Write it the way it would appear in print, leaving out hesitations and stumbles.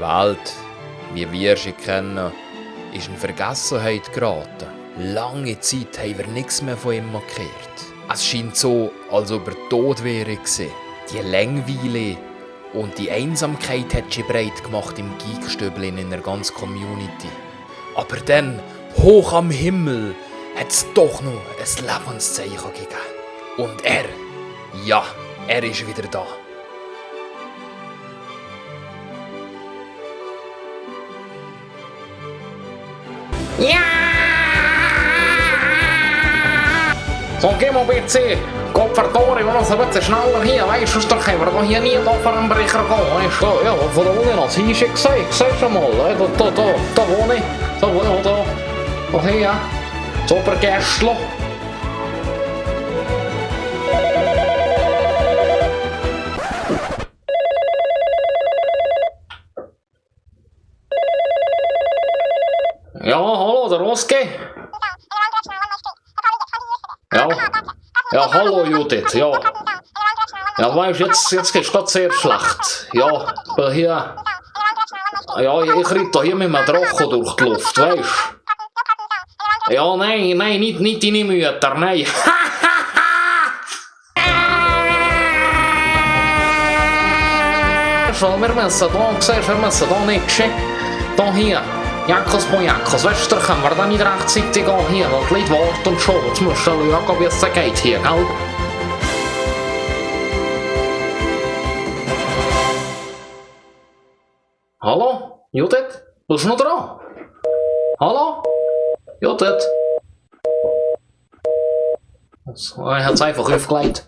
Welt, wie wir sie kennen, ist in Vergessenheit geraten. Lange Zeit haben wir nichts mehr von ihm gehört. Es scheint so, als ob er tot wäre gewesen. Die Langeweile und die Einsamkeit hat sie breit gemacht im Geekstübel in der ganzen Community. Aber dann, hoch am Himmel, hat es doch noch ein Lebenszeichen gegeben. Und er ist wieder da. Ja! So, geh mal bitte. Gott verdammt, wir müssen ein bisschen schneller hier, weißt du, sonst können wir doch hier nie da vor einem Brecher gehen, weißt du. Ja, von da unten aus, hier ist ja gesehen, siehst du mal, da wohne ich, da hier, das Obergästlo. Ja, hallo, der Oski. Ja, hallo Judith, ja. Ja, weißt du, jetzt geht's grad sehr schlecht. Ja, hier. Ja, ich reite da hier mit einem Drachen durch die Luft, weißt du? Ja, nein, nicht deine Mütter, nein. Wir müssen da nicht schicken. Da hier. Jakkos, weißt du, da können wir dann nicht rechtzeitig gehen hier, weil die Leute warten und schon. Jetzt musst du schauen, wie es da geht hier, gell? Hallo? Judith? Bist du noch dran? Hallo? Judith? Er hat es einfach aufgelegt.